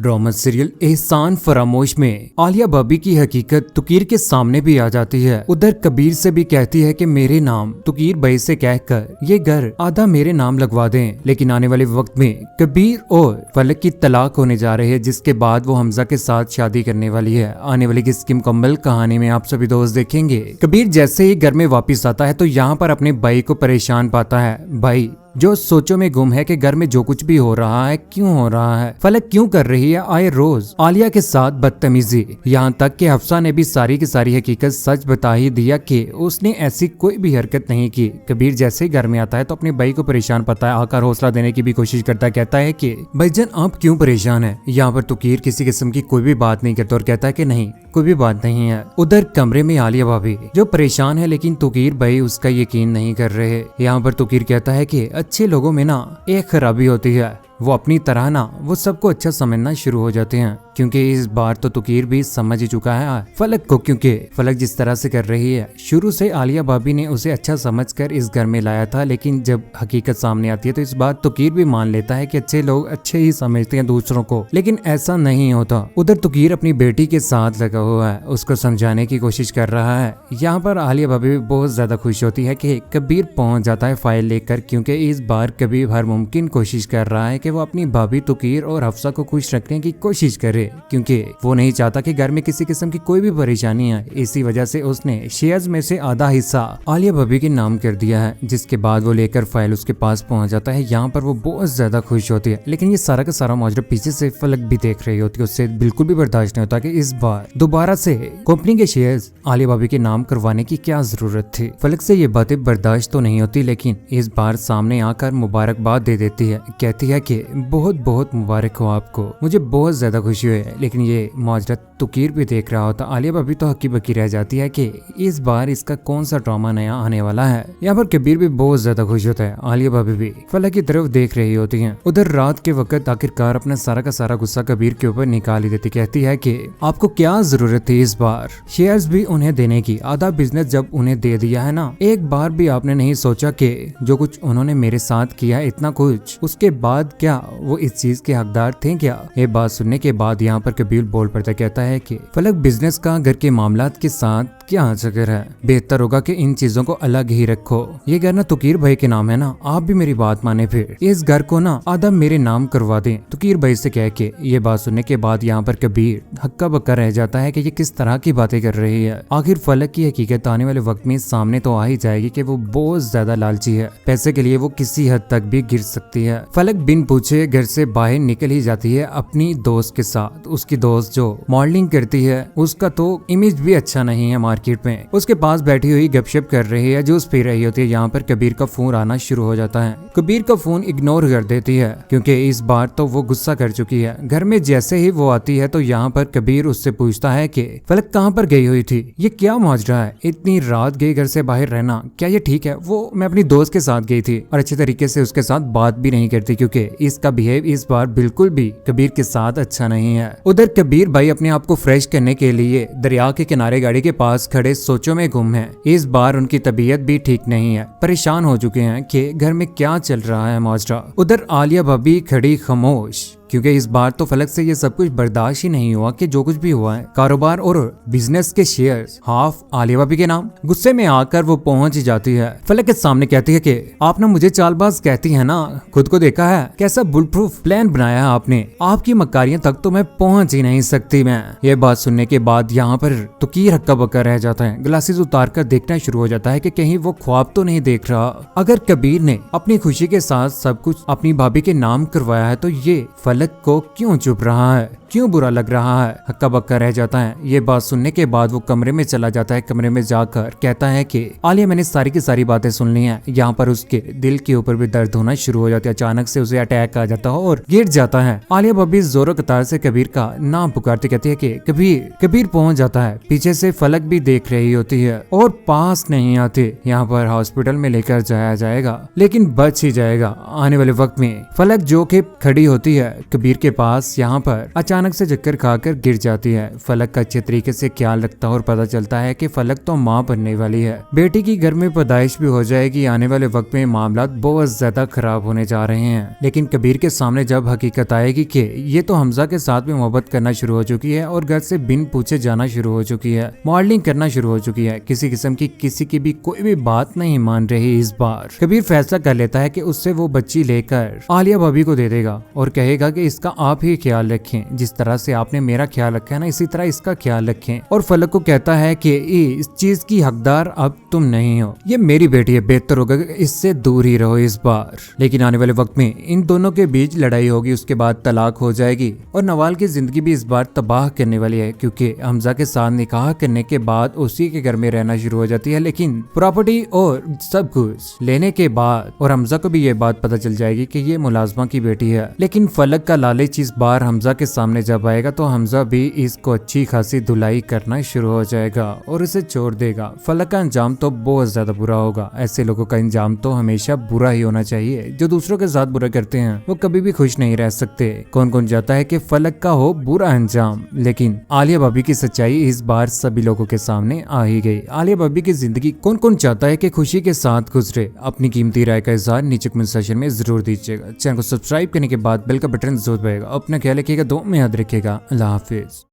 Drama serial एहसान फरामोश में आलिया भाभी की हकीकत तुकीर के सामने भी आ जाती है। उधर कबीर से भी कहती है कि मेरे नाम तुकीर भाई से कहकर ये घर आधा मेरे नाम लगवा दें। लेकिन आने वाले वक्त में कबीर और फलक की तलाक होने जा रही है, जिसके बाद वो हमजा के साथ शादी करने वाली है। आने वाली किसकी मुकम्मल कहानी में आप सभी दोस्त देखेंगे। कबीर जैसे ही घर में वापिस आता है तो यहाँ पर अपने भाई को परेशान पाता है। भाई जो सोचों में गुम है कि घर में जो कुछ भी हो रहा है क्यों हो रहा है, फलक क्यों कर रही है आए रोज आलिया के साथ बदतमीजी। यहाँ तक कि हफ्सा ने भी सारी की सारी हकीकत सच बता ही दिया कि उसने ऐसी कोई भी हरकत नहीं की। कबीर जैसे ही घर में आता है तो अपने भाई को परेशान पाता है, आकर हौसला देने की भी कोशिश करता है। कहता है कि भाईजान आप क्यों परेशान है। यहाँ पर तुकीर किसी किस्म की कोई भी बात नहीं करता और कहता है कि नहीं कोई भी बात नहीं है। उधर कमरे में आलिया भाभी जो परेशान है, लेकिन तुकीर भाई उसका यकीन नहीं कर रहे। यहाँ पर तुकीर कहता है कि अच्छे लोगों में ना एक खराबी होती है, वो अपनी तरह ना वो सबको अच्छा समझना शुरू हो जाते हैं। क्योंकि इस बार तो तुकीर भी समझ ही चुका है फलक को, क्योंकि फलक जिस तरह से कर रही है। शुरू से आलिया भाभी ने उसे अच्छा समझकर इस घर में लाया था, लेकिन जब हकीकत सामने आती है तो इस बात तुकीर भी मान लेता है कि अच्छे लोग अच्छे ही समझते हैं दूसरों को, लेकिन ऐसा नहीं होता। उधर तुकीर अपनी बेटी के साथ लगा हुआ है, उसको समझाने की कोशिश कर रहा है। यहाँ पर आलिया भाभी भी बहुत ज्यादा खुश होती है कि कबीर पहुंच जाता है फाइल लेकर, क्योंकि इस बार कबीर हर मुमकिन कोशिश कर रहा है कि वो अपनी भाभी तुकीर और हफ्सा को खुश रखने की कोशिश करे, क्योंकि वो नहीं चाहता कि घर में किसी किस्म की कोई भी परेशानी आए। इसी वजह से उसने शेयर्स में से आधा हिस्सा आलिया भाभी के नाम कर दिया है, जिसके बाद वो लेकर फाइल उसके पास पहुंच जाता है। यहाँ पर वो बहुत ज्यादा खुश होती है, लेकिन ये सारा का सारा माजरा पीछे से फलक भी देख रही होती है। उससे बिल्कुल भी बर्दाश्त नहीं होता कि इस बार दोबारा से कंपनी के शेयर्स आलिया भाभी के नाम करवाने की क्या जरूरत थी। फलक से ये बातें बर्दाश्त तो नहीं होती, लेकिन इस बार सामने आकर मुबारकबाद दे देती है। कहती है कि बहुत बहुत मुबारक हो आपको, मुझे बहुत ज्यादा खुशी हुई है। लेकिन ये माजरा तुकीर भी देख रहा होता। आलिया भाभी तो हक्की बक्की रह जाती है कि इस बार इसका कौन सा ड्रामा नया आने वाला है। यहाँ पर कबीर भी बहुत ज्यादा खुश होता है। आलिया भाभी भी फलक की तरफ देख रही होती है। उधर रात के वक्त आखिरकार अपना सारा का सारा गुस्सा कबीर के ऊपर निकाल ही देती। कहती है कि आपको क्या जरूरत थी इस बार शेयर्स भी उन्हें देने की। आधा बिजनेस जब उन्हें दे दिया है ना, एक बार भी आपने नहीं सोचा कि जो कुछ उन्होंने मेरे साथ किया है इतना कुछ, उसके बाद क्या वो इस चीज के हकदार थे क्या। ये बात सुनने के बाद यहाँ पर कबीर बोल पड़ता, कहता है कि फलक बिजनेस का घर के मामलात के साथ क्या चक्कर है, बेहतर होगा कि इन चीजों को अलग ही रखो। ये घर ना तुकीर भाई के नाम है ना, आप भी मेरी बात माने, फिर इस घर को ना आधा मेरे नाम करवा दें। तुकीर भाई से कह के ये बात सुनने के बाद यहाँ पर कबीर हक्का बक्का रह जाता है कि ये किस तरह की बातें कर रही है। आखिर फलक की हकीकत आने वाले वक्त में सामने तो आ ही जाएगी कि वो बहुत ज्यादा लालची है। पैसे के लिए वो किसी हद तक भी गिर सकती है। फलक बिन पूछे घर से बाहर निकल ही जाती है अपनी दोस्त के साथ। उसकी दोस्त जो मॉडलिंग करती है, उसका तो इमेज भी अच्छा नहीं है मार्केट में। उसके पास बैठी हुई गपशप कर रही है, जूस पी रही होती है। यहाँ पर कबीर का फोन आना शुरू हो जाता है। कबीर का फोन इग्नोर कर देती है, क्योंकि इस बार तो वो गुस्सा कर चुकी है। घर में जैसे ही वो आती है तो यहाँ पर कबीर उससे पूछता है कि फलक कहाँ पर गई हुई थी, ये क्या माजरा है, इतनी रात गई घर से बाहर रहना, क्या ये ठीक है। वो मैं अपनी दोस्त के साथ गई थी और अच्छे तरीके से उसके साथ बात भी नहीं करती, क्योंकि इसका बिहेव इस बार बिल्कुल भी कबीर के साथ अच्छा नहीं है। उधर कबीर भाई अपने आप को फ्रेश करने के लिए दरिया के किनारे गाड़ी के पास खड़े सोचों में गुम है। इस बार उनकी तबीयत भी ठीक नहीं है, परेशान हो चुके हैं कि घर में क्या चल रहा है माजरा। उधर आलिया भाभी खड़ी खामोश, क्योंकि इस बार तो फलक से ये सब कुछ बर्दाश्त ही नहीं हुआ कि जो कुछ भी हुआ है। कारोबार और बिजनेस के शेयर्स हाफ आलिया भाभी के नाम। गुस्से में आकर वो पहुंच जाती है। फलक के सामने कहती है कि आप ना मुझे चालबाज कहती है ना, खुद को देखा है कैसा बुल प्रूफ प्लान बनाया है आपने, आपकी मकारियों तक तो मैं पहुंच ही नहीं सकती मैं। ये बात सुनने के बाद यहाँ पर तुकीर हक्का बक्का रह जाता है। ग्लासेस उतार कर देखना शुरू हो जाता है कि कहीं वो ख्वाब तो नहीं देख रहा। अगर कबीर ने अपनी खुशी के साथ सब कुछ अपनी भाभी के नाम करवाया है तो ये फलक को क्यों चुप रहा है, क्यों बुरा लग रहा है, हक्का बक्का रह जाता है। ये बात सुनने के बाद वो कमरे में चला जाता है। कमरे में जाकर कहता है कि आलिया मैंने सारी की सारी बातें सुन ली हैं। यहाँ पर उसके दिल के ऊपर भी दर्द होना शुरू हो जाता है। अचानक से उसे अटैक आ जाता है और गिर जाता है। आलिया भाभी जोरों कतार से कबीर का नाम पुकारती कहती है कि कबीर। कबीर पहुंच जाता है। पीछे से फलक भी देख रही होती है और पास नहीं आती। यहाँ पर हॉस्पिटल में लेकर जाया जाएगा, लेकिन बच ही जाएगा। आने वाले वक्त में फलक जो के खड़ी होती है कबीर के पास यहाँ पर अचानक से चक्कर खाकर गिर जाती है। फलक का अच्छे तरीके से ख्याल रखता है और पता चलता है कि फलक तो माँ बनने वाली है। बेटी की घर में पैदाइश भी हो जाएगी। आने वाले वक्त में मामला बहुत ज्यादा खराब होने जा रहे हैं। लेकिन कबीर के सामने जब हकीकत आएगी कि ये तो हमजा के साथ में मोहब्बत करना शुरू हो चुकी है और घर से बिन पूछे जाना शुरू हो चुकी है, मॉडलिंग करना शुरू हो चुकी है, किसी किस्म की किसी की भी कोई भी बात नहीं मान रही। इस बार कबीर फैसला कर लेता है कि उससे वो बच्ची लेकर आलिया भाभी को दे देगा और कहेगा कि इसका आप ही ख्याल रखें, जिस तरह से आपने मेरा ख्याल रखा है ना इसी तरह इसका ख्याल रखें। और फलक को कहता है कि इस चीज की हकदार अब तुम नहीं हो, ये मेरी बेटी है, बेहतर होगा कि इससे दूर ही रहो इस बार। लेकिन आने वाले वक्त में इन दोनों के बीच लड़ाई होगी, उसके बाद तलाक हो जाएगी और नवाल की जिंदगी भी इस बार तबाह करने वाली है, क्योंकि हमजा के साथ निकाह करने के बाद उसी के घर में रहना शुरू हो जाती है। लेकिन प्रॉपर्टी और सब कुछ लेने के बाद और हमजा को भी ये बात पता चल जाएगी कि ये मुलाजमा की बेटी है। लेकिन फलक का लालच इस बार हमजा के सामने जब आएगा तो हमजा भी इसको अच्छी खासी धुलाई करना शुरू हो जाएगा और इसे छोड़ देगा। फलक का अंजाम तो बहुत ज्यादा बुरा होगा। ऐसे लोगों का अंजाम तो हमेशा बुरा ही होना चाहिए। जो दूसरों के साथ बुरा करते हैं वो कभी भी खुश नहीं रह सकते। कौन कौन चाहता है कि फलक का हो बुरा अंजाम। लेकिन आलिया भाभी की सच्चाई इस बार सभी लोगों के सामने आ ही गई। आलिया भाभी की जिंदगी कौन कौन चाहता है कि खुशी के साथ गुजरे। अपनी कीमती राय का इज़हार नीचे कमेंट सेक्शन में जरूर दीजिएगा। चैनल को सब्सक्राइब करने के बाद बेल का बटन जरूर दबाएगा। अपना ख्याल रखिएगा, दुआ में याद रखिएगा। अल्लाह हाफिज।